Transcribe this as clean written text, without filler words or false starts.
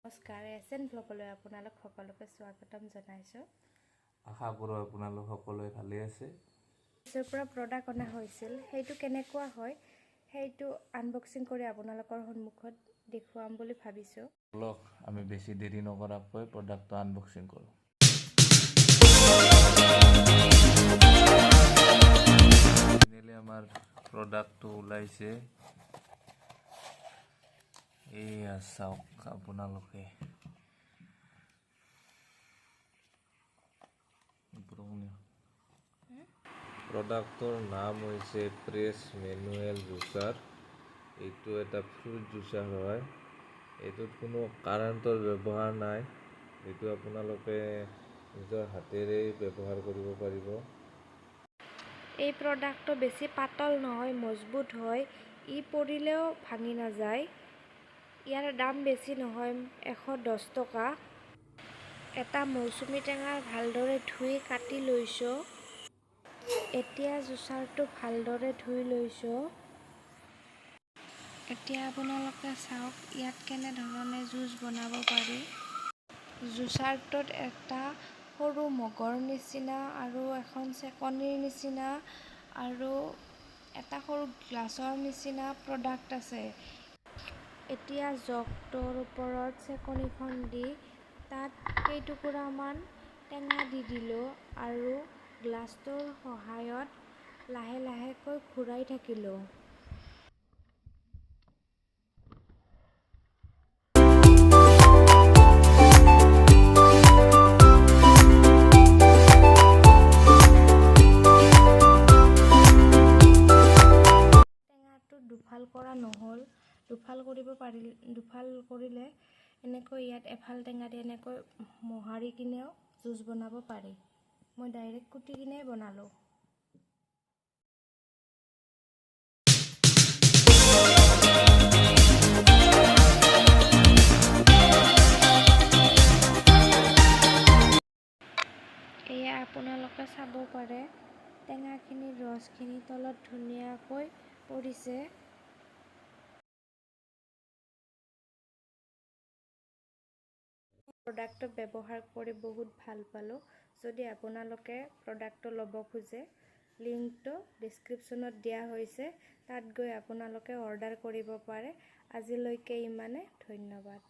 নমস্কাৰ, এছএন ব্লগলৈ আপোনালোক সকলোকে স্বাগতম জনাইছোঁ। আশা কৰোঁ আপোনালোক সকলোৱে ভালে আছে। য'ৰ পৰা প্ৰডাক্ট অনা হৈছিল সেইটো কেনেকুৱা হয় সেইটো আনবক্সিং কৰি আপোনালোকৰ সন্মুখত দেখুৱাম বুলি ভাবিছোঁ। বলক আমি বেছি দেৰি নকৰাকৈ প্ৰডাক্টটো আনবক্সিং কৰোঁ। ফাইনেলি আমাৰ প্ৰডাক্টটো ওলাইছে। এয়া চাওক আপোনালোকে। প্ৰডাক্টৰ নাম হৈছে প্ৰেছ মেনুৱেল জুচাৰ। এইটো এটা ফ্ৰুট জুচাৰ হয়। এইটোত কোনো কাৰেণ্টৰ ব্যৱহাৰ নাই। এইটো আপোনালোকে নিজৰ হাতেৰে ব্যৱহাৰ কৰিব পাৰিব। এই প্ৰডাক্টটো বেছি পাতল নহয়, মজবুত হয়। ই পৰিলেও ভাঙি নাযায়। ইয়াৰ দাম বেছি নহয়, 110 টকা। এটা মৌচুমী টেঙা ভালদৰে ধুই কাটি লৈছোঁ। এতিয়া জুচাৰটো ভালদৰে ধুই লৈছোঁ। এতিয়া আপোনালোকে চাওক ইয়াত কেনেধৰণে জুচ বনাব পাৰি। জুচাৰটোত এটা সৰু মগৰ নিচিনা আৰু এখন চেকনিৰ নিচিনা আৰু এটা সৰু গ্লাছৰ নিচিনা প্ৰডাক্ট আছে। এতিয়া জগটোৰ ওপৰত চেকনিখন দি তাত কেইটুকুৰামান টেঙা দি দিলোঁ আৰু গ্লাছটোৰ সহায়ত লাহে লাহেকৈ ঘূৰাই থাকিলোঁ। দুফাল কৰা নহ'ল, দুফাল কৰিলে এনেকৈ ইয়াত এফাল টেঙা দি এনেকৈ মোহাৰি কিনেও জুচ বনাব পাৰি। মই ডাইৰেক্ট কুটি কিনে বনালোঁ। এয়া আপোনালোকে চাব পাৰে টেঙাখিনিৰ ৰসখিনি তলত ধুনীয়াকৈ পৰিছে। প্ৰডাক্টটো ব্যৱহাৰ কৰি বহুত ভাল পালোঁ। যদি আপোনালোকে প্ৰডাক্টটো ল'ব খোজে লিংকটো ডিছক্ৰিপশ্যনত দিয়া হৈছে, তাত গৈ আপোনালোকে অৰ্ডাৰ কৰিব পাৰে। আজিলৈকে ইমানে, ধন্যবাদ।